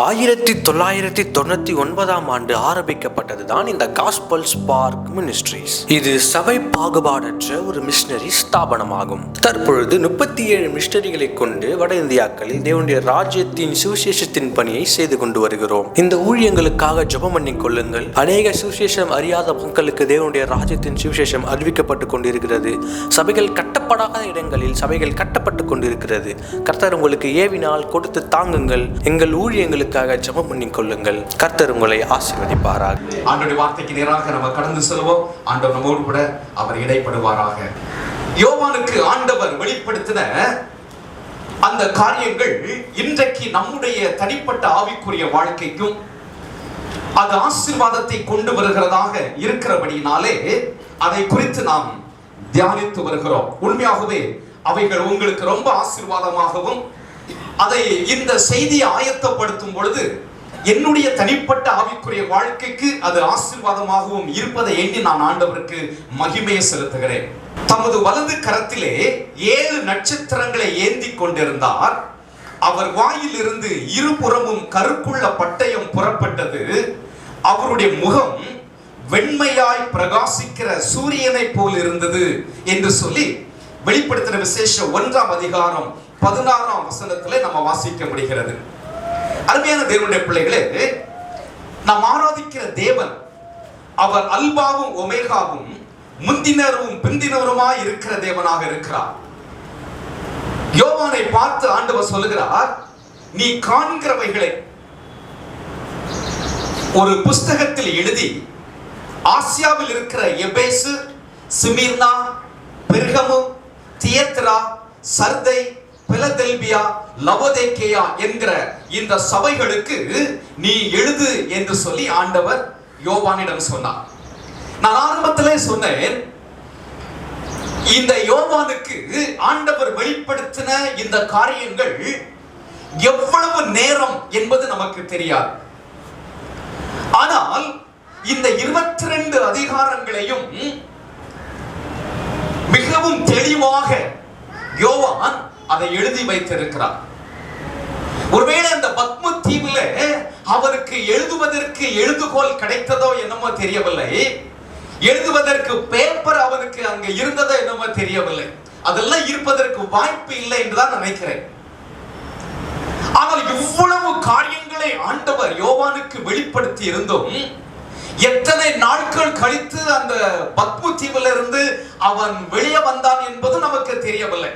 1999 ஆரம்பிக்கப்பட்டது தான் இந்த காஸ்பல் ஸ்பார்க் மினிஸ்ட்ரிஸ். இது சபை பாகுபாடற்ற ஒரு மிஷனரி ஸ்தாபனமாகும். தற்பொழுது 37 மிஷனரிகளை கொண்டு வட இந்தியாக்களில் தேவனுடைய ராஜ்யத்தின் சுவிசேஷத்தின் பணியை செய்து கொண்டு வருகிறோம். இந்த ஊழியங்களுக்காக ஜெபம் பண்ணி கொள்ளுங்கள். அநேக சுவிசேஷம் அறியாத மக்களுக்கு தேவனுடைய ராஜ்யத்தின் சுவிசேஷம் அறிவிக்கப்பட்டு கொண்டிருக்கிறது. சபைகள் கட்டப்படாத இடங்களில் சபைகள் கட்டப்பட்டு கொண்டிருக்கிறது. கர்த்தர் உங்களுக்கு ஏவினால் கொடுத்து தாங்குங்கள். எங்கள் ஊழியங்களுக்காக ஜெபம் பண்ணி கொள்ளுங்கள். கர்த்தர் உங்களை ஆசீர்வதிப்பாராக. ஆண்டவருடைய வார்த்தைக்கு நேராக நம்ம கடந்து செல்வோம். ஆண்டவர் நம்மோடு கூட அவர் இடைப்படுவாராக. யோவானுக்கு ஆண்டவர் வெளிப்படுத்தின அந்த காரியங்கள் இன்றைக்கு நம்முடைய தனிப்பட்ட ஆவிக்குரிய வாழ்க்கைக்கும் அது ஆசீர்வாதத்தை கொண்டு வருகிறதாக இருக்கிறபடினாலே அதை குறித்து நாம் தியானித்து வருகிறோம். உண்மையாகவே அவைகள் உங்களுக்கு ரொம்ப ஆசீர்வாதமாகவும், அதை இந்த செய்தியை ஆயத்தப்படுத்தும் பொழுது என்னுடைய தனிப்பட்ட ஆவிக்குரிய வாழ்க்கைக்கு அது ஆசீர்வாதமாகவும் இருப்பதை எண்ணி நான் ஆண்டவருக்கு மகிமையை செலுத்துகிறேன். தமது வலது கரத்திலே 7 நட்சத்திரங்களை ஏந்தி கொண்டிருந்தார். அவர் வாயில் இருந்து இருபுறமும் கருக்குள்ள பட்டயம் புறப்பட்டது. அவருடைய முகம் வெண்மையாய் பிரகாசிக்கிற சூரியனை போல் இருந்தது என்று சொல்லி வெளிப்படுத்தின விசேஷம் 1ஆம் அதிகாரம் 16ஆம் வசனத்திலே நம்ம வாசிக்க முடிகிறது. அருமையான தேவனுடைய பிள்ளைகளே, நாம் ஆராதிக்கிற தேவன் அவர் அல்பாவும் ஒமேகாவும் முந்தினரும் பிந்தினருமாய் இருக்கிற தேவனாக இருக்கிறார். யோவானை பார்த்து ஆண்டவர் சொல்லுகிறார், நீ காண்கிறவைகளை ஒரு புஸ்தகத்தில் எழுதி ஆசியாவில் இருக்கிற எபேசு, சிமிர்னா, பெர்கமு, தியத்ரா, சர்தை, பிலதெல்பியா, லவோதேக்கேயா என்கிற இந்த சபைகளுக்கு நீ எழுது என்று சொல்லி ஆண்டவர் யோவானிடம் சொன்னார். நான் ஆரம்பத்திலே சொன்னேன், இந்த யோவானுக்கு ஆண்டவர் வெளிப்படுத்தின இந்த காரியங்கள் எவ்வளவு நேரம் என்பது நமக்கு தெரியாது. ஆனால் இந்த 22 அதிகாரங்களையும் மிகவும் தெளிவாக யோவான் அதை எழுதி வைத்திருக்கிறார். ஒருவேளை அந்த பத்ம தீவுல அவருக்கு எழுதுவதற்கு எழுதுகோல் கிடைத்ததோ என்னமோ தெரியவில்லை, எழுதுவதற்கு பேப்பர் அவருக்கு அங்க இருந்ததோ என்னமோ தெரியவில்லை. அதெல்லாம் இருப்பதற்கு வாய்ப்பு இல்லை என்றுதான் நினைக்கிறேன். ஆனால் இவ்வளவு காரியங்களை ஆண்டவர் யோவானுக்கு வெளிப்படுத்தி இருந்தும் எத்தனை நாட்கள் கழித்து அந்த பத்ம தீவுல இருந்து அவன் வெளியே வந்தான் என்பது நமக்கு தெரியவில்லை.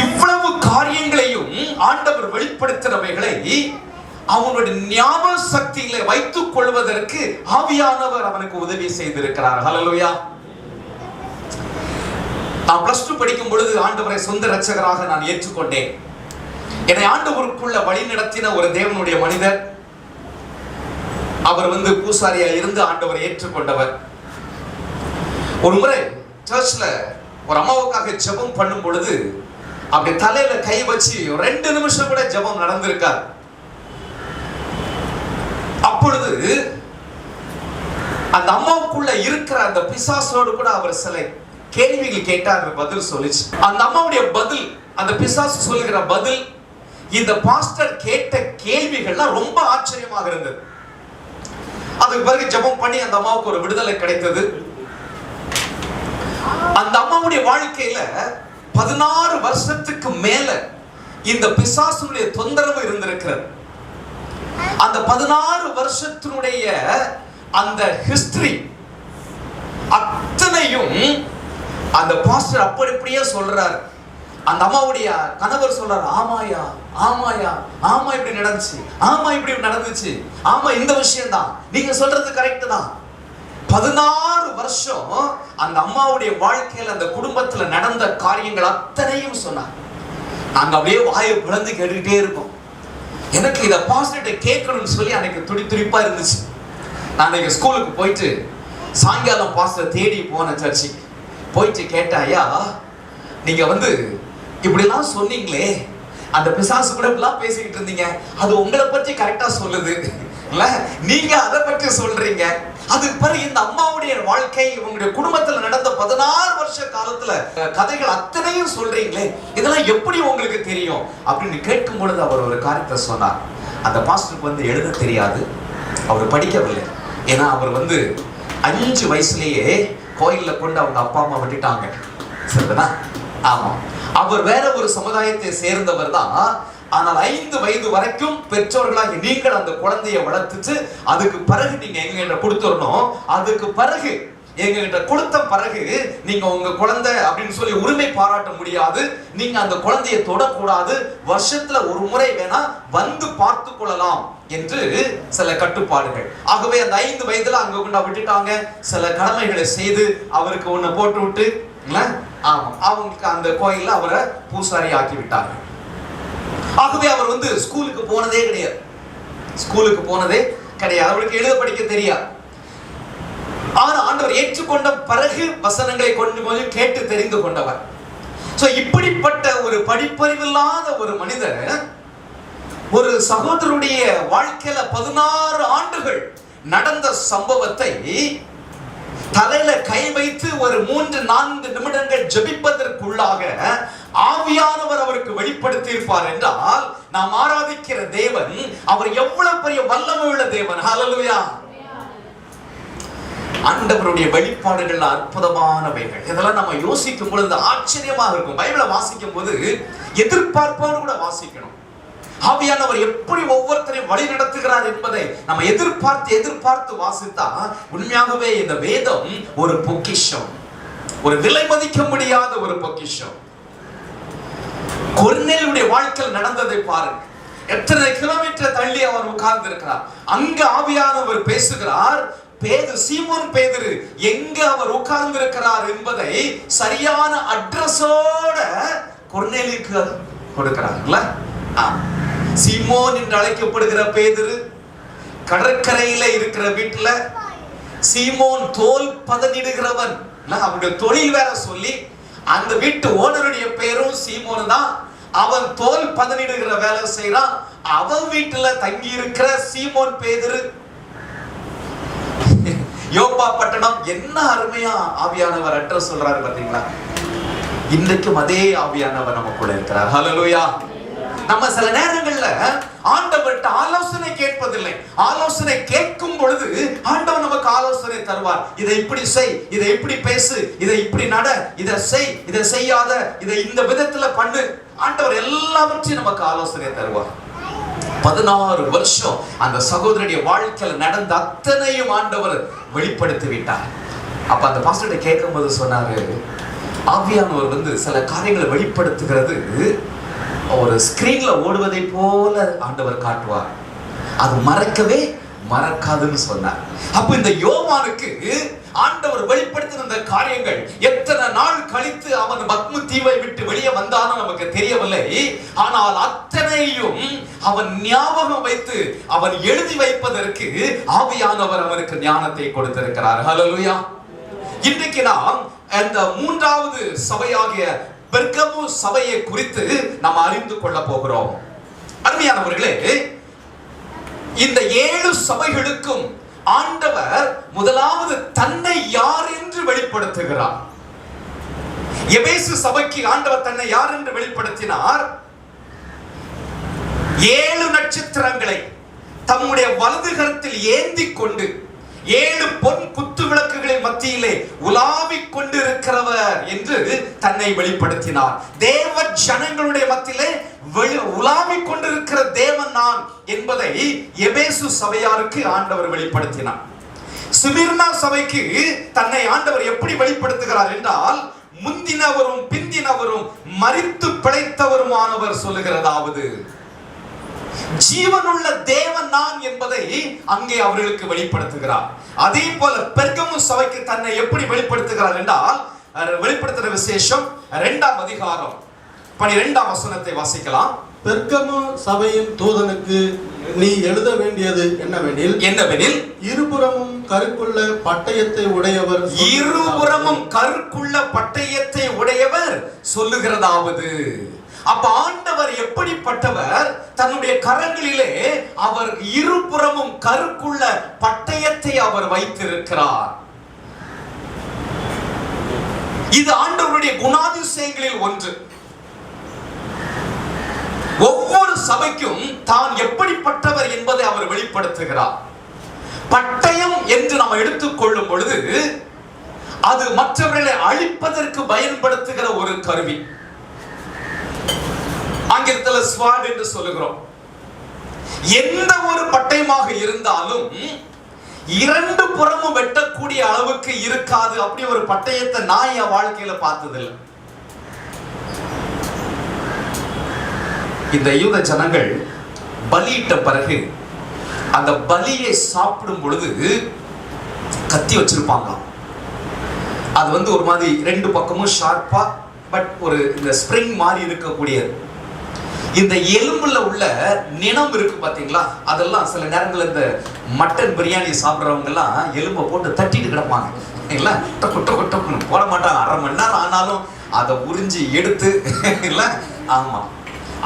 இவ்வளவு காரியங்களையும் ஆண்டவர் வெளிப்படுத்தினவைகளை அவனுடைய ஞாபக சக்தியிலே வைத்துக் கொள்வதற்கு ஆவியானவர் அவனுக்கு உதவி செய்திருக்கிறார். ஹல்லேலூயா. நான் +2 படிக்கும் பொழுது ஆண்டவரை சொந்த இரட்சகராக நான் ஏற்றுக்கொண்டேன். என்னை ஆண்டவருக்குள்ள வழி நடத்தின ஒரு தேவனுடைய மனிதர், அவர் பூசாரியா இருந்து ஆண்டவரை ஏற்றுக்கொண்டவர். ஒரு முறை சர்ச்ல ஒரு அம்மாவுக்காக ஜெபம் பண்ணும் பொழுது அப்படி தலையில கை வச்சு 2 நிமிஷம் கூட ஜெபம் நடந்திருக்கார். அப்பொழுது அந்த அம்மாவுக்குள்ள இருக்கிற அந்த பிசாசோடு கூட அவர் சில கேள்விகள் கேட்டார், பதில் சொல்லிச்சு. அந்த அம்மாவுடைய பதில், அந்த பிசாசு சொல்லுகிற பதில், இந்த பாஸ்டர் கேட்ட கேள்விகள்லாம் ரொம்ப ஆச்சரியமாக இருந்தது. அதுக்கு பிறகு ஜெபம் பண்ணி அந்த அம்மாவுக்கு ஒரு விடுதலை கிடைத்தது. அந்த அம்மாவுடைய வாழ்க்கையில 16 வருஷத்துக்கு மேல இந்த பிசாசுடைய தொந்தரவு இருந்திருக்கிறது. அந்த 16 வருஷத்தினுடைய அந்த ஹிஸ்டரி அத்தனையும் அந்த பாஸ்டர் அப்படியே சொல்றாரு. அந்த அம்மாவுடைய கணவர் சொல்றாரு, ஆமாயா ஆமாயா, ஆமா இப்படி நடந்துச்சு, ஆமா இப்படி நடந்துச்சு, ஆமா இந்த விஷயம் தான், நீங்க சொல்றது கரெக்ட் தான். 16 வருஷம் அந்த அம்மாவுடைய வாழ்க்கையில் அந்த குடும்பத்துல நடந்த காரியங்கள் அத்தனையும் சொன்னார். நாங்க அப்படியே வாயை பிளந்து கேட்டுக்கிட்டே இருக்கோம். எனக்கு இதை பாஸ்டர்கிட்ட கேட்கணும்னு சொல்லி அன்னைக்கு துடிப்பா இருந்துச்சு. நான் அன்னைக்கு ஸ்கூலுக்கு போயிட்டு சாயங்காலம் பாஸ்டர் தேடி போன சர்ச்சுக்கு போயிட்டு கேட்டேன், ஐயா நீங்க இப்படிலாம் சொன்னீங்களே, அந்த பிசாசு கூட இப்படிலாம் பேசிக்கிட்டு இருந்தீங்க, அது உங்களை பற்றி கரெக்டா சொல்லுது இல்ல, நீங்க அதை பற்றி சொல்றீங்க, அதுக்கு பிறகு இந்த அம்மாவுடைய வாழ்க்கை, உங்களுடைய குடும்பத்துல நடந்த 16 வருஷ காலத்துல கதைகள் அத்தனையும் சொல்றீங்களே, இதெல்லாம் எப்படி உங்களுக்கு தெரியும் அப்படின்னு கேட்கும் பொழுது அவர் ஒரு காரியத்தை சொன்னார். அந்த பாஸ்டருக்கு வந்து எழுத தெரியாது, அவர் படிக்கவில்லை. ஏன்னா அவர் வந்து 5 வயசுலயே கோயில்ல கொண்டு அவங்க அப்பா அம்மா விட்டுட்டாங்க. சரிதானா? ஆமா. அவர் வேற ஒரு சமுதாயத்தை சேர்ந்தவர் தான். ஆனால் 5 வயது வரைக்கும் பெற்றோர்களாக நீங்கள் அந்த குழந்தையை வளர்த்துட்டு அதுக்கு பிறகு நீங்க எங்ககிட்ட கொடுத்துடணும். அதுக்கு பிறகு எங்ககிட்ட கொடுத்த பிறகு நீங்க உங்க குழந்தை அப்படின்னு சொல்லி உரிமை பாராட்ட முடியாது. நீங்க அந்த குழந்தையை தொடக்கூடாது. வருஷத்துல ஒரு முறை வேணா வந்து பார்த்து கொள்ளலாம் என்று சில கட்டுப்பாடுகள். ஆகவே அந்த 5 வயதுல அங்க கொண்டு விட்டுட்டாங்க. சில கடமைகளை செய்து அவருக்கு ஒண்ணு போட்டு விட்டு, ஆமா, அவங்களுக்கு அந்த கோயில்ல அவரை பூசாரி ஆக்கி விட்டாங்க. ஆகவே அவர் வந்து ஸ்கூலுக்கு போனதே கிடையாது. ஸ்கூலுக்கு போனதே கிடையாது. அவருக்கு எழுத படிக்க தெரியாது. ஆனா ஆண்டவர் ஏற்றுக்கொண்ட பிறகு வசனங்களை கொஞ்சம் கேட்டு தெரிந்து கொண்டவர். சோ இப்படிப்பட்ட ஒரு படிப்பறிவில்லாத ஒரு மனிதர் ஒரு சகோதரருடைய வாழ்க்கையில 16 ஆண்டுகள் நடந்த சம்பவத்தை தலையில கை வைத்து ஒரு 3-4 நிமிடங்கள் ஜெபிப்பதற்குள்ளாக ஆவியானவர் அவருக்கு வெளிப்படுத்தி இருப்பார் என்றால், நாம் ஆராதிக்கிற தேவன் அவர் எவ்வளவு பெரிய வல்லமை உள்ள தேவன். ஹல்லேலூயா. ஆண்டவருடைய வெளிப்பாடுகள் அற்புதமானவைகள். இதெல்லாம் நம்ம யோசிக்கும் பொழுது ஆச்சரியமாக இருக்கும். பைபிளை வாசிக்கும் போது எதிர்பார்ப்போடு கூட வாசிக்கணும். ஆவியானவர் எப்படி ஒவ்வொருத்தரையும் வழி நடத்துகிறார் என்பதை நம்ம எதிர்பார்த்து வாசித்தா உண்மையாகவே இந்த வேதம் ஒரு பொக்கிஷம், ஒரு விலை மதிக்க முடியாத ஒரு பொக்கிஷம். கொர்நேலியுடைய வாழ்க்கையில் நடந்ததை பாருங்க. எத்தனை கிலோமீட்டர் தள்ளி அவர் உட்கார்ந்து இருக்கிறார். அங்க ஆவியானவர் பேசுகிறார். சீமோன் பேதுரு எங்க அவர் உட்கார்ந்து இருக்கிறார் என்பதை சரியான அட்ரஸோட கொர்நேலியுக்கு கொடுக்கிறார்கள. சீமோன் என்று அழைக்கப்படுகிற பேதுரு கடற்கரையில இருக்கிற வீட்டுல சீமோன் தோல் பதனிடுகிறவன், அவனுடைய தொழில் வேற சொல்லி அந்த வீட்டு ஓனருடைய பேரும் சீமோன் தான். அவன் தோல் பதனிடுகிற வேலை செய்யறான். அவன் வீட்டுல தங்கி இருக்கிற சீமோன் பேதுரு. யோப்பா பட்டணம். என்ன அருமையா ஆவியானவர் அட்ரஸ் சொல்றாரு பாத்தீங்களா? இன்றைக்கும் அதே ஆவியானவர் நமக்குள்ள இருக்கிறார். ஹல்லேலூயா. நம்ம சில நேரங்கள்ல ஆண்டவர்கிட்ட ஆலோசனை கேட்பதில்லை. ஆலோசனை கேட்கும் பொழுது ஆண்டவர் நமக்கு ஆலோசனை தருவார். இதை இப்படி செய், இதை இப்படி பேசு, இதை இப்படி நட, இதை செய், இதை செய்யாத, இதை இந்த விதத்துல பண்ணு. ஆண்டவர் எல்லாவற்றையும் நமக்கு ஆலோசனை தருவார். 16 வருஷம் அந்த சகோதரனுடைய வாழ்க்கையில் நடந்த அத்தனையும் ஆண்டவர் வெளிப்படுத்தி விட்டார். அப்ப அந்த பாஸ்டர்கிட்ட கேட்கும் போது சொன்னாரு, ஆவியானவர் வந்து சில காரியங்களை வெளிப்படுத்துகிறது ஒரு ஸ்கிரீன்ல ஓடுவதை போல ஆண்டவர் காட்டுவார், அது மறக்கவே மறக்காதுன்னு சொன்னார். அப்ப இந்த யோவானுக்கு ஆண்டவர் வெளிப்படுத்தின இந்த காரியங்கள் எத்தனை நாள் கழித்து அவன் பத்ம தீவை விட்டு வெளியே வந்தானோ நமக்கு தெரியவில்லை. ஆனால் அத்தனையும் அவன் ஞாபகம் வைத்து அவன் எழுதி வைப்பதற்கு ஆவியானவர் அவருக்கு ஞானத்தை கொடுத்திருக்கிறார். ஹல்லேலூயா. இன்றைக்கு நாம் இந்த 3வது சபையாகிய பெர்கமு சபையை குறித்து நாம் அறிந்து கொள்ள போகிறோம். அருமையானவர்களே, இந்த 7 சபைகளுக்கும் ஆண்டவர் முதலாவது தன்னை யார் என்று வெளிப்படுத்துகிறார். எபேசு சபைக்கு ஆண்டவர் தன்னை யார் என்று வெளிப்படுத்தினார். 7 நட்சத்திரங்களை தம்முடைய வலது கரத்தில் ஏந்தி கொண்டு 7 பொன் குத்து விளக்குகளின் மத்தியிலே உலாவிக் கொண்டிருக்கிறவர் என்று தன்னை வெளிப்படுத்தினார். தேவ ஜனங்களுடைய மத்தியிலே உலாவிக் கொண்டிருக்கிற தேவன் நான் என்பதை எபேசு சபையாருக்கு ஆண்டவர் வெளிப்படுத்தினார். சிமிர்னா சபைக்கு தன்னை ஆண்டவர் எப்படி வெளிப்படுத்துகிறார் என்றால், முந்தினவரும் பிந்தினவரும் மரித்து பிழைத்தவருமானவர் சொல்லுகிறதாவது, ஜீவனுள்ள தேவன் நான் என்பதை அங்கே அவர்களுக்கு வெளிப்படுத்துகிறார். அதே போல பெர்கமு சபைக்கு தன்னை எப்படி வெளிப்படுத்துகிறார் என்றால், வெளிப்படுத்துகிற விசேஷம் 2ஆம் அதிகாரம் 12ஆம் வசனத்தை வாசிக்கலாம். பெர்கமு சபையின் தூதனுக்கு நீ எழுத வேண்டியது என்னவெனில், இருபுறமும் கருக்குள்ள பட்டயத்தை உடையவர், இருபுறமும் கருக்குள்ள பட்டயத்தை உடையவர் சொல்லுகிறதாவது. அப்ப ஆண்டவர் எப்படிப்பட்டவர்? தன்னுடைய கரங்களிலே அவர் இருபுறமும் கருக்குள்ள பட்டயத்தை அவர் வைத்திருக்கிறார். இது ஆண்டவருடைய குணாதிசயங்களில் ஒன்று. ஒவ்வொரு சபைக்கும் தான் எப்படிப்பட்டவர் என்பதை அவர் வெளிப்படுத்துகிறார். பட்டயம் என்று நாம் எடுத்துக்கொள்ளும் பொழுது அது மற்றவர்களை அழிப்பதற்கு பயன்படுத்துகிற ஒரு கருவி. ஆங்கிலத்தில் ஸ்வாட் என்று சொல்லுகிறோம். எந்த ஒரு பட்டயமாக இருந்தாலும் இரண்டு புறமும் வெட்டக்கூடிய அளவுக்கு இருக்காது. அப்படி ஒரு பட்டயத்தை நான் என் வாழ்க்கையில பார்த்ததில்லை. இந்த யூத ஜனங்கள் பலியிட்ட பிறகு அந்த பலியை சாப்பிடும் பொழுது கத்தி வச்சிருப்பாங்க. அது ஒரு மாதிரி ரெண்டு பக்கமும் ஷார்ப்பா பட் ஒரு இந்த ஸ்ப்ரிங் மாதிரி இருக்கக்கூடியது. இந்த எலும்புல உள்ள நினம் இருக்கு பாத்தீங்களா, அதெல்லாம் சில நேரங்கள் இந்த மட்டன் பிரியாணி சாப்பிட்றவங்க எல்லாம் எலும்பை போட்டு தட்டிட்டு கிடப்பாங்க. டொக்கு போட மாட்டாங்க. அரை மணி நேரம் ஆனாலும் அதை உறிஞ்சி எடுத்து இல்ல. ஆமா,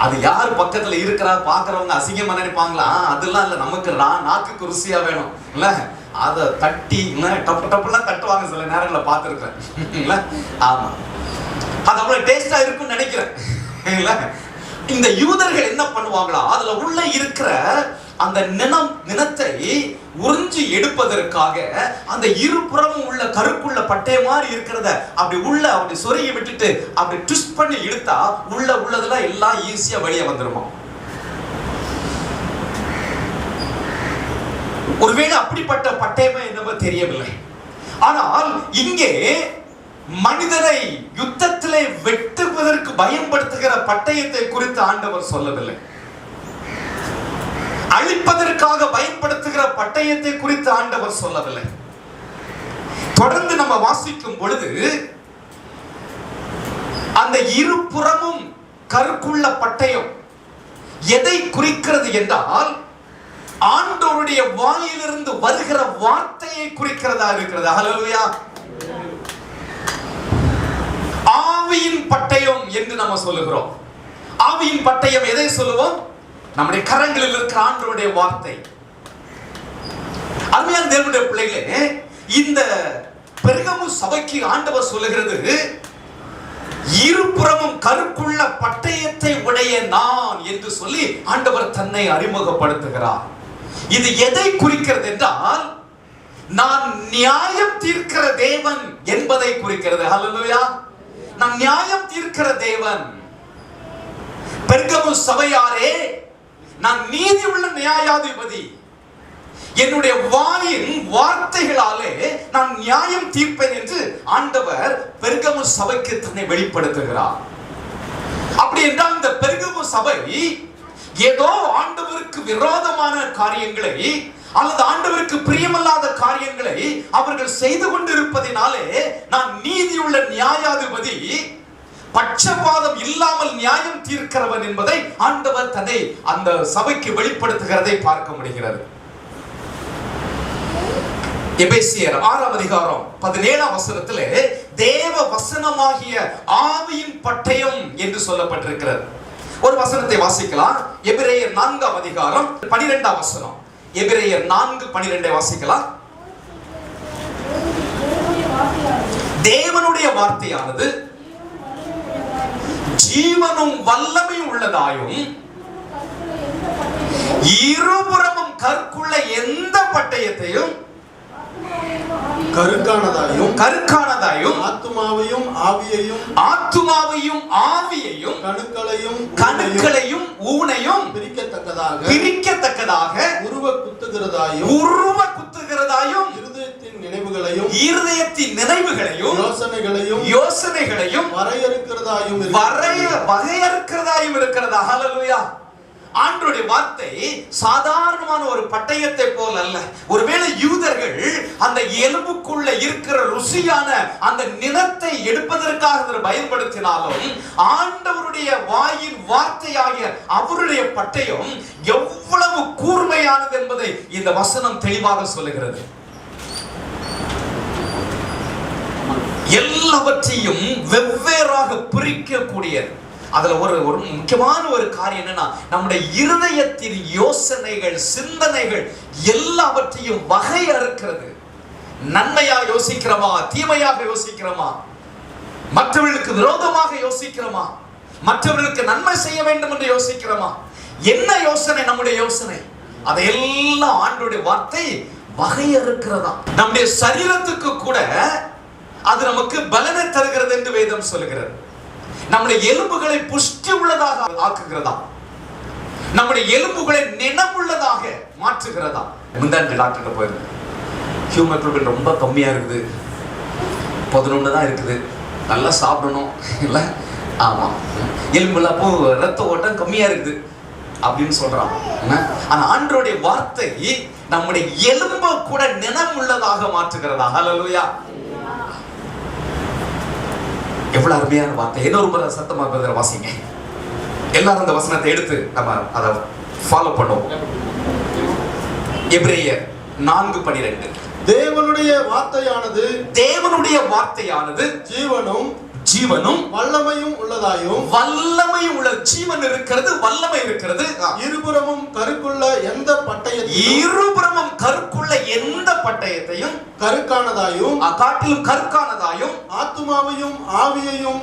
அது யார் பக்கத்துல இருக்கிறா பாக்குறவங்க அசிங்கமா நினைப்பாங்களா? அதெல்லாம் இல்ல, நமக்கு நாக்குக்கு ருசியா வேணும் இல்ல. அதை தட்டி டப்பு டப்புலாம் தட்டுவாங்க. சில நேரங்களில் பார்த்துருக்கேன் இல்ல. ஆமா, அது அவ்வளவு டேஸ்டா இருக்கும்னு நினைக்கிறேன் இல்ல. இந்த யூதர்கள் என்ன பண்ணுவாங்களா, அதுல உள்ள இருக்கிற அந்த நினத்தை உறிஞ்சி எடுப்பதற்காக அந்த இருபுறமும் உள்ள கருக்குள்ள பட்டை மாதிரி இருக்கிறத அப்படி சொருகி விட்டுட்டு அப்படி ட்விஸ்ட் பண்ணி இழுத்தா உள்ளதெல்லாம் எல்லாம் ஈஸியா வெளியே வந்துருமா. ஒருவேளை அப்படிப்பட்ட பட்டயமே என்னவோ தெரியவில்லை. ஆனால் இங்கே மனிதரை யுத்தத்திலே வெட்டுவதற்கு பயன்படுத்துகிற பட்டயத்தை குறித்து ஆண்டவர் சொல்லவில்லை. அழிப்பதற்காக பயன்படுத்துகிற பட்டயத்தை குறித்து ஆண்டவர் சொல்லவில்லை. தொடர்ந்து நம்ம வாசிக்கும் பொழுது அந்த இருபுறமும் கருக்குள்ள பட்டயம் எதை குறிக்கிறது என்றால் ஆண்டவருடைய வாயிலிருந்து வருகிற வார்த்தையை குறிக்கிறதா இருக்கிறது. ஹல்லேலூயா. ஆவியின் பட்டயம் என்று நம்ம சொல்லுகிறோம். ஆவியின் பட்டயம் எதை சொல்லுவோம்? நம்முடைய கரங்களில் இருக்கிற ஆண்டவருடைய வார்த்தை. அருமையான தேவனுடைய பிள்ளைகளே, இந்த பெர்கமு சபைக்கு ஆண்டவர் சொல்லுகிறது, இருபுறமும் கருக்குள்ள பட்டயத்தை உடைய நான் என்று சொல்லி ஆண்டவர் தன்னை அறிமுகப்படுத்துகிறார். இது எதை குறிக்கிறது என்றால் நான் நியாயம் தீர்க்கிற தேவன் என்பதை குறிக்கிறது. ஹல்லேலூயா. நான் நியாயம் தீர்க்கிற தேவன். பெர்கமு சபையாரே, நான் நீதி உள்ள நியாயாதிபதி. என்னுடைய வாயின் வார்த்தைகளாலே நான் நியாயம் தீர்ப்பேன் என்று ஆண்டவர் பெர்கமு சபைக்கு தன்னை வெளிப்படுத்துகிறார். அப்படி என்றால் இந்த பெர்கமு சபை ஏதோ ஆண்டவருக்கு விரோதமான காரியங்களை அல்லது ஆண்டவருக்கு பிரியமில்லாத காரியங்களை அவர்கள் செய்து கொண்டிருப்பதினாலே நான் நீதியுள்ள நியாயாதிபதி, பட்சபாதம் இல்லாமல் நியாயம் தீர்க்கிறவன் என்பதை ஆண்டவர் தன்னை அந்த சபைக்கு வெளிப்படுத்துகிறதை பார்க்க முடிகிறது. எபேசியர் 6ஆம் அதிகாரம் 17ஆம் வசனத்திலே தேவ வசனமாகிய ஆவியின் பட்டயம் என்று சொல்லப்பட்டிருக்கிறது. ஒரு வசனத்தை வாசிக்கலாம். எபிரேயர் 4ஆம் அதிகாரம் 12ஆம் வசனம். எபிரேயர் 4:12 வாசிக்கலாம். தேவனுடைய வார்த்தையானது ஜீவனும் வல்லமை உள்ளதாயும் இருபுறமும் கற்குள்ள எந்த பட்டயத்தையும் கருக்கானதாயும் ஆத்துமாவையும் ஆவியையும் கணுக்களையும் ஊனையும் பிரிக்கத்தக்கதாக உருவ குத்துகிறதாயும் இருதயத்தின் நினைவுகளையும் யோசனைகளையும் வரையறுக்கிறதாயும் இருக்கிறதா. ஹல்லேலூயா. ஆண்டவருடைய வார்த்தை சாதாரணமான ஒரு பட்டயத்தை போல அல்ல. ஒருவேளை யூதர்கள் அந்த எலும்புக்குள்ள இருக்கிற ருசியான அந்த நிலத்தை எடுப்பதற்காக பயன்படுத்தினாலும் ஆண்டவருடைய வாயின் வார்த்தையாகிய அவருடைய பட்டயம் எவ்வளவு கூர்மையானது என்பதை இந்த வசனம் தெளிவாக சொல்லுகிறது. எல்லாவற்றையும் வெவ்வேறாக பிரிக்கக்கூடியது. அதுல ஒரு முக்கியமான ஒரு காரியம் என்னன்னா, நம்முடைய இருதயத்தின் யோசனைகள், சிந்தனைகள் எல்லாவற்றையும் வகையறுக்கிறது. நன்மையா யோசிக்கிறோமா, தீமையாக யோசிக்கிறோமா, மற்றவர்களுக்கு விரோதமாக யோசிக்கிறோமா, மற்றவர்களுக்கு நன்மை செய்ய வேண்டும் என்று யோசிக்கிறோமா, என்ன யோசனை நம்முடைய யோசனை, அதையெல்லாம் ஆண்டவருடைய வார்த்தை வகையறுக்கிறதா. நம்முடைய சரீரத்துக்கு கூட அது நமக்கு பலனை தருகிறது என்று வேதம் சொல்லுகிறது. நம்முடைய எலும்புகளை புஷ்டி உள்ளதாக ஆக்குகிறதா, நம்முடைய எலும்புகளை நினைவுள்ளதாக மாற்றுகிறதா. முந்தாண்டு டாக்டர் போயிருந்தேன். ஹியூமன் ரொம்ப கம்மியா இருக்குது, 11 தான் இருக்குது, நல்லா சாப்பிடணும் இல்லை, ஆமா எலும்புல அப்போ ரத்த ஓட்டம் கம்மியா இருக்குது அப்படின்னு சொல்றான். ஆனா ஆண்டவருடைய வார்த்தை நம்முடைய எலும்பை கூட நினைவுள்ளதாக மாற்றுகிறதா. ஹல்லேலூயா. எவ்வளவு அருமையான வார்த்தை. இன்னொரு முறை சத்தமா வாசிங்க எல்லாரும். அந்த வசனத்தை எடுத்து நம்ம அதை ஃபாலோ பண்ணுவோம். எபிரேயர் 4:12. தேவனுடைய வார்த்தையானது ஜீவனும் வல்லமையும் உள்ளதாயும், வல்லமையும் உள்ள ஜீவன் இருக்கிறது, வல்லமை இருக்கிறது. இருபுறமும் கருக்குள்ள எந்த பட்டயத்தையும் கருக்கானதாயும், காட்டிலும் கருக்கானதாயும், ஆத்துமாவையும் ஆவியையும்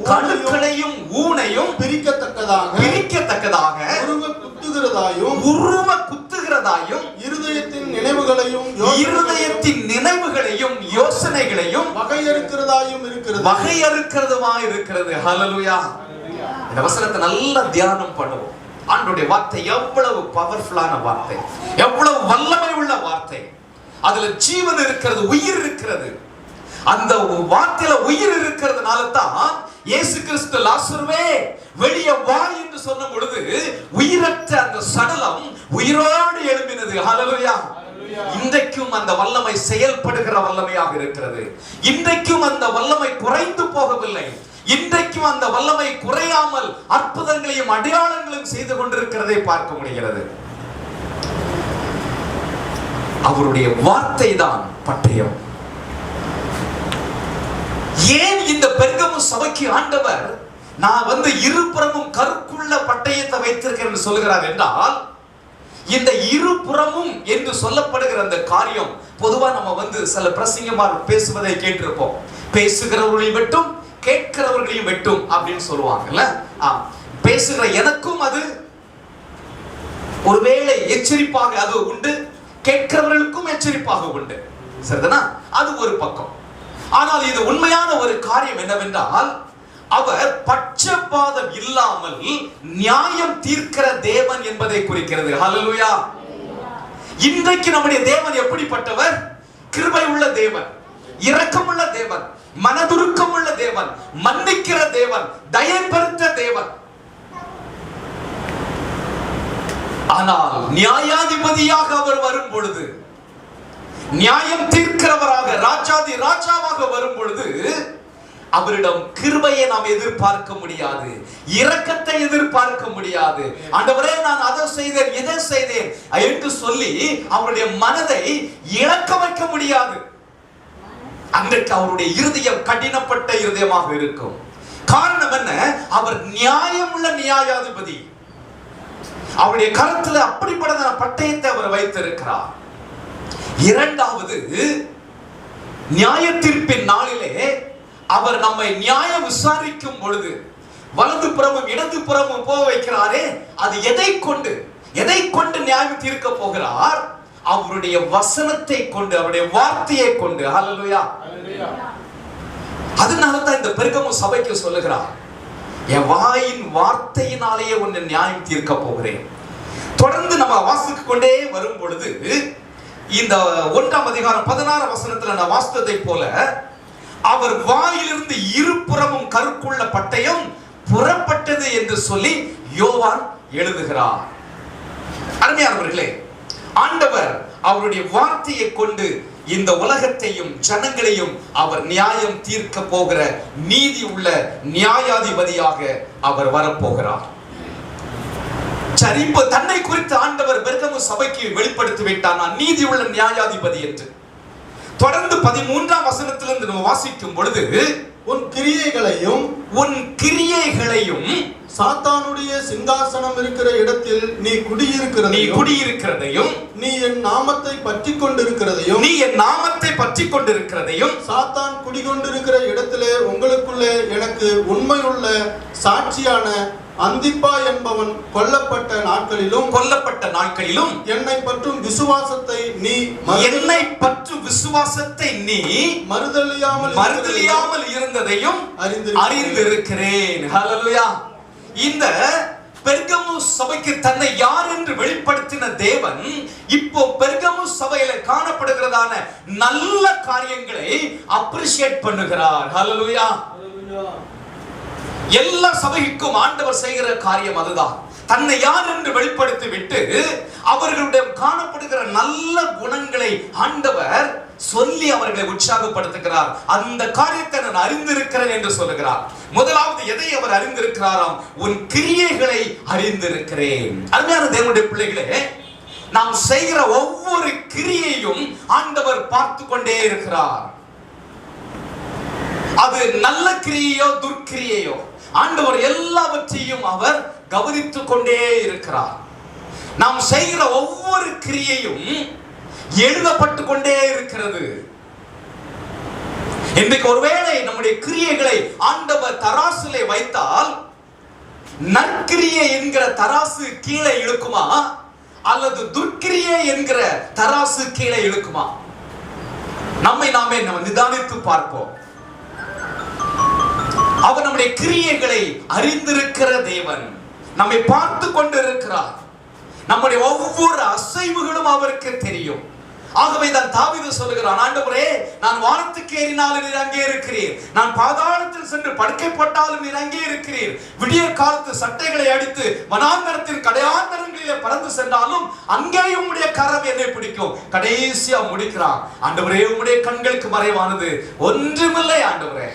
கணுக்களையும் ஊனையும் பிரிக்கத்தக்கதாக உருவ குத்துகிறதாயும் இருதயத்தின் நினைவுகளையும் யோசனைகளையும் வகையறுக்கிறதுமா இருக்கிறது. ஹல்லேலூயா. இந்த வசனத்தை நல்லா தியானம் பண்ணுவோம். ஆண்டவருடைய வார்த்தை எவ்வளவு பவர்ஃபுல்லான வார்த்தை, எவ்வளவு வல்லமை உள்ள வார்த்தை. அதுல ஜீவன் இருக்கிறது, உயிர் இருக்கிறது. அந்த வார்த்தையில உயிர் இருக்கிறதுனால தான் இயேசு கிறிஸ்து லாசருவே வெளியே வா என்று சொன்ன பொழுது உயிரற்ற அந்த சடலம் உயிரோடு எழும்பினது. ஹல்லேலூயா. இன்றைக்கும் அந்த வல்லமை செயல்படுகிற வல்லமையாக இருக்கிறது. இன்றைக்கும் அந்த வல்லமை குறைந்து போகவில்லை. இன்றைக்கும் அந்த வல்லமை குறையாமல் அற்புதங்களையும் அடையாளங்களையும் செய்து கொண்டிருக்கிறதை பார்க்க முடிகிறது. அவருடைய வார்த்தை தான் பட்டயம். ஏன் இந்த பெர்கமு சபைக்கு ஆண்டவர் நான் இருபுறமும் கருக்குள்ள பட்டயத்தை வைத்திருக்கிறேன் சொல்லுகிறார் என்றால், இந்த இருபுறமும் என்று சொல்லப்படுகிற அந்த காரியம் பொதுவா நம்ம சில பிரசங்கமார் பேசுவதை கேட்டிருப்போம். பேசுகிறவர்களையும் வெட்டும், கேட்கிறவர்களையும் வெட்டும் அப்படின்னு சொல்லுவாங்கல்ல. பேசுகிற எனக்கும் அது ஒருவேளை எச்சரிப்பாக அது உண்டு, கேட்கிறவர்களுக்கும் எச்சரிப்பாக உண்டு. சரிதானா? அது ஒரு பக்கம். ஆனால் இது உண்மையான ஒரு காரியம் என்னவென்றால், அவர் பட்சபாதம் இல்லாமல் நியாயம் தீர்க்கிற தேவன் என்பதை குறிக்கிறது. ஹல்லேலூயா. இன்றைக்கு நம்முடைய தேவன் எப்படிப்பட்டவர்? கிருபை உள்ள தேவன், இரக்கமுள்ள தேவன், மனதுருக்கமுள்ள தேவன், மன்னிக்கிற தேவன், தயை பெருத்த தேவன். ஆனால் நியாயாதிபதியாக அவர் வரும் பொழுது, நியாயம் தீர்க்கிறவராக ராஜாதி ராஜாவாக வரும் பொழுது அவரிடம் கிருபையை நாம் எதிர்பார்க்க முடியாது, இரக்கத்தை எதிர்பார்க்க முடியாது. ஆண்டவரே நான் அதை செய்தேன் இதை செய்தேன் என்று சொல்லி அவருடைய மனதை இழக்க வைக்க முடியாது. அன்றைக்கு அவருடைய இருதயம் கடினப்பட்ட இருதயமாக இருக்கும். காரணம் என்ன? அவர் நியாயமுள்ள நியாயாதிபதி. அவருடைய கருத்துல அப்படிப்பட்ட பட்டயத்தை அவர் வைத்திருக்கிறார். இரண்டாவது, நியாய தீர்ப்பின் நாளிலே அவர் நம்மை நியாயம் விசாரிக்கும் பொழுது வலது புறமும் இடது புறமும் போக வைக்கிறாரே, அது எதை கொண்டு நியாயம் தீர்க்க போகிறார்? அவருடைய வசனத்தை கொண்டு, அவருடைய வார்த்தையை கொண்டு. ஹல்லேலூயா. அதனால தான் இந்த பெர்கமு சபைக்கு சொல்லுகிறார், என் வாயின் வார்த்தையினாலேயே உன்னை நியாயம் தீர்க்க போகிறேன். தொடர்ந்து நம்ம வாசித்து கொண்டே வரும் பொழுது இந்த 1ஆம் அதிகாரம் 16 வசனத்துல நான் வாசித்ததை போல, அவர் வாயிலிருந்து இருபுறமும் கருக்குள்ள பட்டயம் புறப்பட்டது என்று சொல்லி யோவான் எழுதுகிறார். அருமையானவர்களே, ஆண்டவர் அவருடைய வார்த்தையை கொண்டு இந்த உலகத்தையும் ஜனங்களையும் அவர் நியாயம் தீர்க்க போகிற நீதி உள்ள நியாயாதிபதியாக அவர் வரப்போகிறார். சரிப்பு தன்னை குறித்து ஆண்டவர் பெர்கமு சபைக்கு வெளிப்படுத்தி விட்டார், நான் நீதி உள்ள நியாயாதிபதி என்று. தொடர்ந்து 13ஆம் வசனத்திலிருந்து நம்ம வாசிக்கும் பொழுது உன் கிரியைகளையும் சாத்தானுடைய சிங்காசனம் இருக்கிற இடத்தில் நீ குடியிருக்கிறதையும் நீ என் நாமத்தை பற்றி கொண்டிருக்கிறதையும் சாத்தான் குடிகொண்டிருக்கிற இடத்திலே உங்களுக்குள்ளே எனக்கு உண்மையுள்ள சாட்சியான அந்திப்பா என்பவன் கொல்லப்பட்ட நாட்களிலும் என்னை பற்றும் விசுவாசத்தை நீ மறுதலியாமல் இருந்ததையும் அறிந்திருக்கிறேன். ஹல்லேலூயா. இந்த பெர்கமு சபைக்கு தன்னை யார் என்று வெளிப்படுத்தின தேவன் இப்போ பெர்கமு சபையில காணப்படுகிறதான நல்ல காரியங்களை அப்ரிஷியேட் பண்ணுகிறார். ஹல்லேலூயா. எல்லா சபைக்கும் ஆண்டவர் செய்கிற காரியம் அதுதான். தன்னை யார் என்று வெளிப்படுத்தி விட்டு அவர்களுடைய காணப்படுகிற நல்ல குணங்களை ஆண்டவர் சொல்லி அவர்களை உற்சாகப்படுத்துகிறார். அந்த காரியத்தை நான் அறிந்திருக்கிறேன் என்று சொல்லுகிறார். முதலாவது எதை அவர் அறிந்திருக்கிறாராம்? உன் கிரியைகளை அறிந்திருக்கிறேன். அருமையான தேவனுடைய பிள்ளைகளே, நாம் செய்கிற ஒவ்வொரு கிரியையும் ஆண்டவர் பார்த்து கொண்டே இருக்கிறார். அது நல்ல கிரியையோ துர்க்கிரியையோ ஆண்டவர் எல்லாவற்றையும் அவர் கவனித்துக் கொண்டே இருக்கிறார். நாம் செய்கிற ஒவ்வொரு கிரியையும் எழுதப்பட்டு கொண்டே இருக்கிறது. இன்றைக்கு ஒருவேளை நம்முடைய கிரியைகளை ஆண்டவர் தராசிலே வைத்தால் நற்கிரியை என்கிற தராசு கீழே இழுக்குமா அல்லது துர்க்கிரியை என்கிற தராசு கீழே இழுக்குமா? நம்மை நாமே நிதானித்து பார்ப்போம். அவர் நம்முடைய கிரியைகளை அறிந்திருக்கிற தேவன், நம்மை பார்த்து கொண்டிருக்கிறார். நம்முடைய ஒவ்வொரு அசைவுகளும் அவருக்கு தெரியும். ஆகவே தான் தாவீது சொல்லுகிறான், ஆண்டவரே, நான் வானத்துக்கு ஏறினாலும் நீர் அங்கே இருக்கிறீர், நான் பாதாளத்தில் சென்று படுக்கை போட்டாலும் நீர் அங்கே இருக்கிறீர், விடிய காலத்து சட்டைகளை அடித்து வனாந்தரத்தின் கடையாந்தரங்களிலே பறந்து சென்றாலும் அங்கேயும் உம்முடைய கரம் என்னை பிடிக்கும். கடைசியா முடிக்கிறான், ஆண்டவரே, உம்முடைய கண்களுக்கு மறைவானது ஒன்றுமில்லை ஆண்டவரே.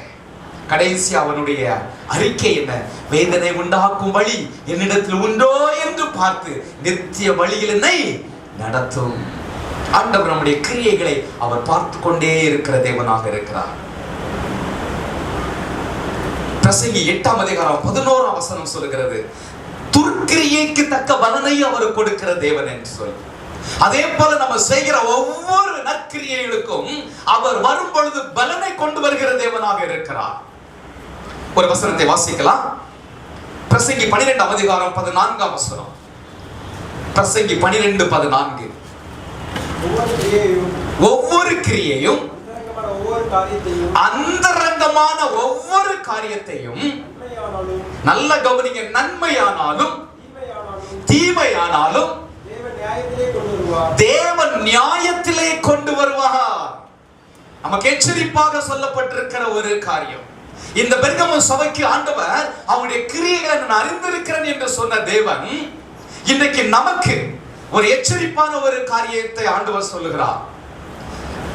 கடைசி அவனுடைய அறிக்கை என்ன? வேதனை உண்டாக்கும் வழி என்னிடத்தில் உண்டோ என்று பார்த்து நித்திய வழியில் என்னை நடத்தும். ஆண்டவர் நம்முடைய கிரியைகளை அவர் பார்த்து கொண்டே இருக்கிற தேவனாக இருக்கிறார். பிரசங்கி 8ஆம் அதிகாரம் 11ஆம் வசனம் சொல்லுகிறது, துர்க்கிரியைக்கு தக்க பலனை அவர் கொடுக்கிற தேவன் என்று சொல்லி. அதே போல நம்ம செய்கிற ஒவ்வொரு நற்கிரியைகளுக்கும் அவர் வரும் பொழுது பலனை கொண்டு வருகிற தேவனாக இருக்கிறார். ஒரு வசனத்தை வாசிக்கலாம். பிரசங்கி 12ஆம் அதிகாரம் 14ஆம் வசனம். பிரசங்கி 12:14. ஒவ்வொரு கிரியையும் அந்தரங்கமான ஒவ்வொரு காரியத்தையும் நல்ல கவனிங்க, நன்மையானாலும் தீமையானாலும் தேவன் நியாயத்திலே கொண்டு வருவார். நமக்கு எச்சரிப்பாக சொல்லப்பட்டிருக்கிற ஒரு காரியம். இந்த பெர்கமு சபைக்கு ஆண்டவர் அவருடைய கிரியைகளை நான் அறிந்திருக்கிறேன் என்று சொன்ன தேவன் இன்றைக்கு நமக்கு ஒரு எச்சரிப்பான ஒரு காரியத்தை ஆண்டவர் சொல்லுகிறார்.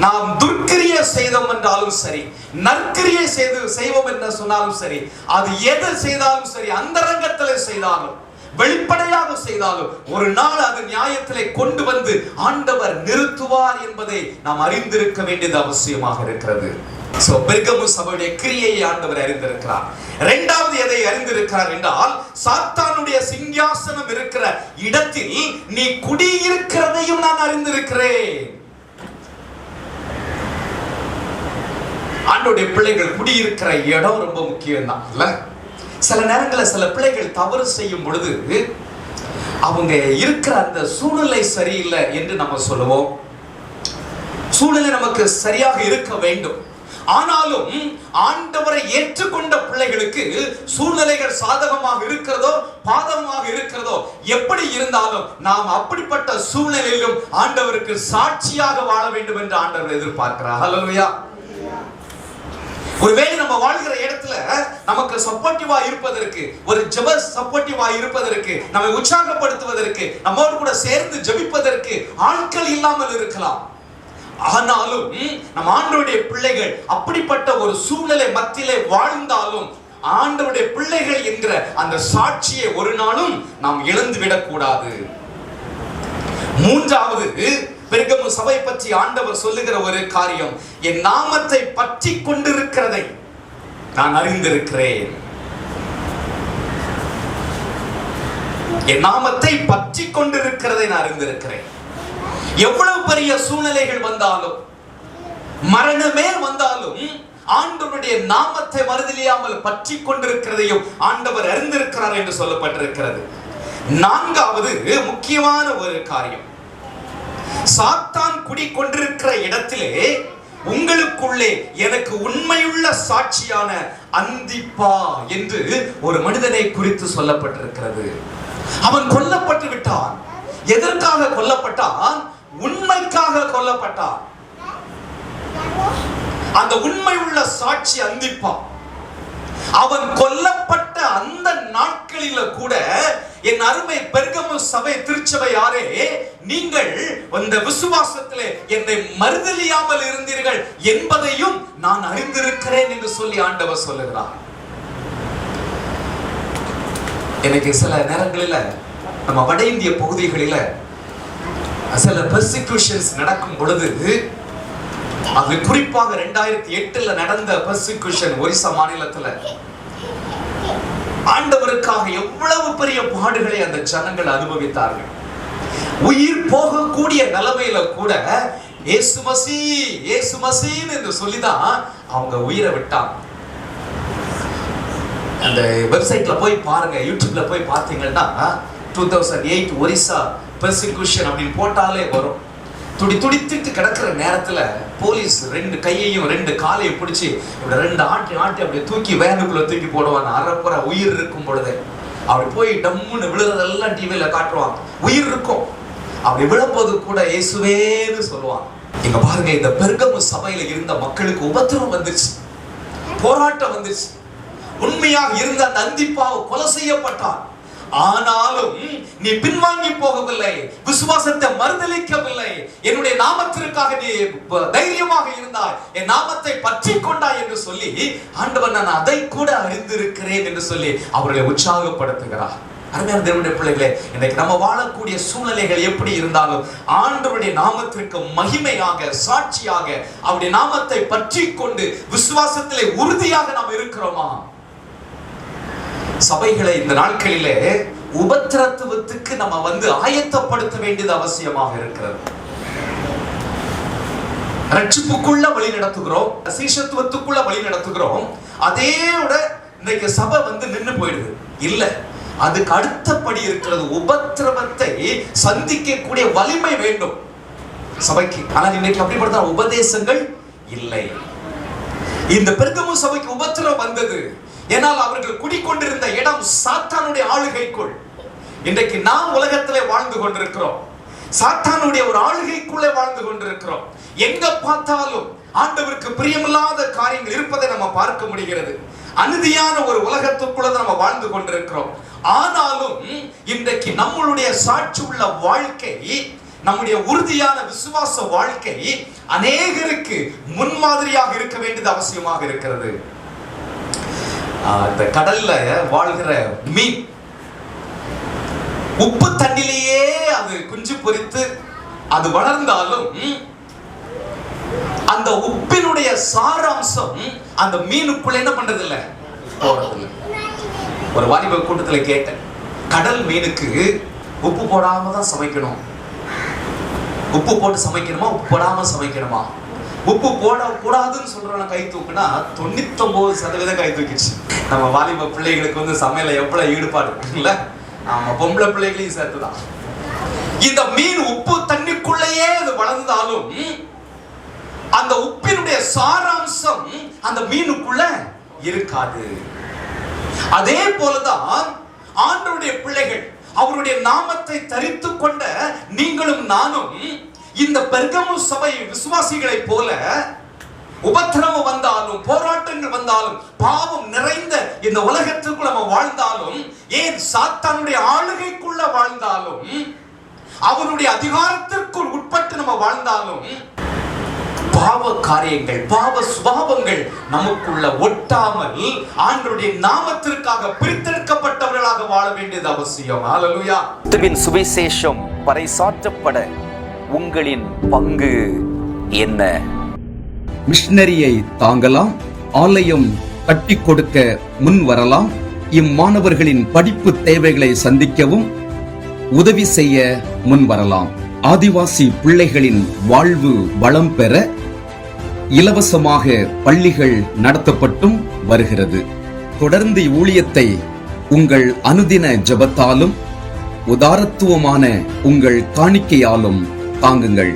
நாம் துர்க்கிரியை செய்தோம் என்றாலும் சரி, நற்கிரியை செய்வோம் என்று சொன்னாலும் சரி, அது எது செய்தாலும் சரி, அந்தரங்கத்திலே செய்தாலும் வெளிப்படையாக செய்தாலும் ஒரு நாள் அது நியாயத்திலே கொண்டு வந்து ஆண்டவர் நிறுத்துவார் என்பதை நாம் அறிந்திருக்க வேண்டியது அவசியமாக இருக்கிறது. சோ பெர்கமு சபையுடைய கிரியையை ஆண்டவர் அறிந்திருக்கிறார். இரண்டாவது எதை அறிந்திருக்கிறார் என்றால், சாத்தானுடைய சிங்காசனம் இருக்கிற இடத்தில் நீ குடியிருக்கிறதையும் நான் அறிந்திருக்கிறேன். ஆண்டவருடைய பிள்ளைகள் குடியிருக்கிற இடம் ரொம்ப முக்கியம் தான் இல்ல? சில நேரங்களில் சில பிள்ளைகள் தவறு செய்யும் பொழுது அவங்க இருக்கிற அந்த சூழ்நிலை சரியில்லை என்று நம்ம சொல்லுவோம். சூழ்நிலை நமக்கு சரியாக இருக்க வேண்டும். ஆனாலும் ஆண்டவரை ஏற்றுக்கொண்ட பிள்ளைகளுக்கு சூழ்நிலைகள் சாதகமாக இருக்கிறதோ பாதகமாக இருக்கிறதோ எப்படி இருந்தாலும் நாம் அப்படிப்பட்ட சூழ்நிலையிலும் ஆண்டவருக்கு சாட்சியாக வாழ வேண்டும் என்று ஆண்டவர் எதிர்பார்க்கிறார். ஹல்லேலூயா. ஒருவேளை நம்ம வாழ்கிற இடத்துல நமக்கு சப்போர்ட்டிவா இருப்பதற்கு, ஒரு ஜெப சப்போர்ட்டிவா இருப்பதற்கு, நம்மை உற்சாகப்படுத்துவதற்கு, நம்மோடு கூட சேர்ந்து ஜெபிப்பதற்கு ஆட்கள் இல்லாமல் இருக்கலாம். ஆனாலும் நம் ஆண்டவருடைய பிள்ளைகள் அப்படிப்பட்ட ஒரு சூழ்நிலை மத்தியிலே வாழ்ந்தாலும் ஆண்டவருடைய பிள்ளைகள் என்கிற அந்த சாட்சியை ஒரு நாளும் நாம் இழந்து விடக்கூடாது. மூன்றாவது, பெர்கமு சபை பற்றி ஆண்டவர் சொல்லுகிற ஒரு காரியம், என் நாமத்தை பற்றி கொண்டிருக்கிறதை நான் அறிந்திருக்கிறேன். என் நாமத்தை பற்றி கொண்டிருக்கிறதை நான் அறிந்திருக்கிறேன். எவ்வளவு பெரிய சூழ்நிலைகள் வந்தாலும், மரணமே வந்தாலும், ஆண்டவருடைய நாமத்தை மறுதலியாமல் பற்றி கொண்டிருக்கிறதையும் ஆண்டவர் அறிந்திருக்கிறார் என்று சொல்லப்பட்டிருக்கிறது. நான்காவது முக்கியமான ஒரு காரியம், சாத்தான் குடிக்கொண்டிருக்கிற இடத்திலே உங்களுக்குள்ளே எனக்கு உண்மையுள்ள சாட்சியான அந்திப்பா என்று ஒரு மனிதனை குறித்து சொல்லப்பட்டிருக்கிறது. அவன் கொல்லப்பட்டு விட்டான். எதற்காக கொல்லப்பட்டான்? உண்மைக்காக கொல்லப்பட்டான். அந்த உண்மையுள்ள சாட்சி அந்திப்பா. அவன் கொல்லப்பட்ட அந்த நாட்களில கூட என் அருமை பெர்கமு சபை திருச்சபையாரே, நீங்கள் அந்த விசுவாசத்திலே என்னை மறுதலியாமல் இருந்தீர்கள் என்பதையும் நான் அறிந்திருக்கிறேன் என்று சொல்லி ஆண்டவர் சொல்லுகிறார். எனக்கு சில நேரங்களில் நம்ம வட இந்திய பகுதிகளில் சில பெர்சிக்யூஷன்ஸ் நடக்கும் பொழுது, அது குறிப்பாக 2008 நடந்த பெர்சிக்யூஷன் ஒரிசா மாநிலத்தில், ஆண்டவருக்காக எவ்வளவு பெரிய பாடுகளை அந்த ஜனங்கள் அனுபவித்தார்கள். உயிர் போகக்கூடிய நிலைமையில கூட இயேசு மசீஹ் இயேசு மசீஹ் என்று சொல்லிதான் அவங்க உயிரை விட்டாங்க. அந்த வெப்சைட்ல போய் பாருங்க, யூடியூப்ல போய் பார்த்தீங்கன்னா 2008 ஒரிசா பெர்சிக்யூஷன் அப்படின்னு போட்டாலே வரும். துடித்துட்டு கிடக்கிற நேரத்துல போலீஸ் 2 கையையும் 2 காலையும் பிடிச்சி இப்படி 2 ஆட்டி அப்படியே தூக்கி வேனுக்குள்ள தூக்கி போடுவாங்க. அரைப்புற உயிர் இருக்கும் பொழுது அப்படி போய் டம்முன்னு விழுறதெல்லாம் டிவியில காட்டுவாங்க. உயிர் இருக்கும், அப்படி விழப்போது கூட இயேசுவேன்னு சொல்லுவாங்க. இங்க பாருங்க, இந்த பெர்கமு சபையில இருந்த மக்களுக்கு உபத்திரம் வந்துச்சு, போராட்டம் வந்துச்சு. உண்மையாக இருந்த அந்த அந்திப்பாவை கொலை செய்யப்பட்டான். ஆனாலும் நீ பின்வாங்கி போகவில்லை, விசுவாசத்தை மறுதலிக்கவில்லை, என்னுடைய நாமத்திற்காக நீ தைரியமாக இருந்தாய், என் நாமத்தை பற்றி கொண்டாய் என்று சொல்லி ஆண்டவர் நான் அதை கூட அறிந்திருக்கிறேன் என்று சொல்லி அவர்களை உற்சாகப்படுத்துகிறார். அருமையான தேவனுடைய பிள்ளைகளே, இன்னைக்கு நம்ம வாழக்கூடிய சூழ்நிலைகள் எப்படி இருந்தாலும் ஆண்டவருடைய நாமத்திற்கு மகிமையாக சாட்சியாக அவருடைய நாமத்தை பற்றி கொண்டு விசுவாசத்திலே உறுதியாக நாம் இருக்கிறோமா? சபைகளை இந்த நாட்களிலே உபத்திரத்துவத்துக்கு நம்ம ஆயத்தப்படுத்த வேண்டியது அவசியமாக இருக்கிறது. ரட்சிப்புக்குள்ள வழி நடத்துகிறோம், சீஷத்துவத்துக்குள்ள வழி நடத்துகிறோம். அதேயோட இன்னைக்கு சபை நின்னு போயிடுது இல்ல, அதுக்கு அடுத்தபடி இருக்கிறது உபத்திரவத்தை சந்திக்கக்கூடிய வலிமை வேண்டும் சபைக்கு. ஆனால் இன்னைக்கு அப்படிப்பட்ட உபதேசங்கள் இல்லை. இந்த பெர்கமு சபைக்கு உபத்திரம் வந்தது, ஏனால் அவர்கள் குடிக்கொண்டிருந்த இடம் சாத்தானுடைய ஆளுகைக்குள். இன்றைக்கு நாம் உலகத்திலே வாழ்ந்து கொண்டிருக்கிறோம், சாத்தானுடைய ஒரு ஆளுகைக்குள்ளே வாழ்ந்து கொண்டிருக்கிறோம். எங்க பார்த்தாலும் ஆண்டவருக்கு பிரியமில்லாத காரியங்கள் இருப்பதை நம்ம பார்க்க முடிகிறது. அநீதியான ஒரு உலகத்துக்குள்ள நம்ம வாழ்ந்து கொண்டிருக்கிறோம். ஆனாலும் இன்றைக்கு நம்மளுடைய சாட்சி உள்ள வாழ்க்கை, நம்முடைய உறுதியான விசுவாச வாழ்க்கை அநேகருக்கு முன்மாதிரியாக இருக்க வேண்டியது அவசியமாக இருக்கிறது. இந்த கடல்ல வாழ்கிற மீன் உப்பு தண்ணிலேயே அது குஞ்சு பொரித்து அது வளர்ந்தாலும் அந்த உப்பினுடைய சாராம்சம் அந்த மீனுக்குள்ள என்ன பண்றது இல்ல, போறதில்லை. ஒரு வாலிப கூட்டத்துல கேட்டேன், கடல் மீனுக்கு உப்பு போடாம தான் சமைக்கணும், உப்பு போட்டு சமைக்கணுமா உப்பு போடாம சமைக்கணுமா? உப்பு போடக்கூடாதுன்னு சொல்றவன கை தூக்குனா 99% கை தூக்கிடுச்சு. நம்ம வாலிப பிள்ளைகளுக்கு சமையல எவ்வளவு ஈடுபாடு இல்ல, நம்ம பொம்பளை பிள்ளைகளையும் சேர்த்துதான். இந்த மீன் உப்பு தண்ணிக்குள்ளேயே அது வளர்ந்தாலும் அந்த உப்பினுடைய சாராம்சம் அந்த மீனுக்குள்ள இருக்காது. அதே போலதான் ஆண்டவருடைய பிள்ளைகள், அவருடைய நாமத்தை தரித்து கொண்ட நீங்களும் நானும் இந்த பெர்கமு சபை விசுவாசிகளை போல உபத்திரவம் வந்தாலும் போராட்டங்கள் வந்தாலும் பாவம் நிறைந்த இந்த உலகத்துக்குள்ள நம்ம வாழ்ந்தாலும், ஏன் சாத்தானுடைய ஆளுகைக்குள்ள வாழ்ந்தாலும், அவருடைய அதிகாரத்திற்குள் உட்பட்டு நம்ம வாழ்ந்தாலும், பாவ காரியங்கள் பாவ சுபாவங்கள் நமக்குள்ள ஒட்டாமல் ஆண்டவருடைய நாமத்திற்காக பிரித்தெடுக்கப்பட்டவர்களாக வாழ வேண்டியது அவசியம். ஹல்லேலூயா. கிறிஸ்துவின் சுவிசேஷம் பறைசாற்றப்பட உங்களின் பங்கு என்ன? மிஷனரியை தாங்கலாம், ஆலயம் கட்டி கொடுக்க முன் வரலாம். இம்மாணவர்களின் படிப்பு தேவைகளை சந்திக்கவும் உதவி செய்ய முன் வரலாம். ஆதிவாசி பிள்ளைகளின் வாழ்வு வளம் பெற இலவசமாக பள்ளிகள் நடத்தப்பட்டும் வருகிறது. தொடர்ந்து ஊழியத்தை உங்கள் அனுதின ஜெபத்தாலும் உதாரத்துவமான உங்கள் காணிக்கையாலும் தாங்குங்கள்.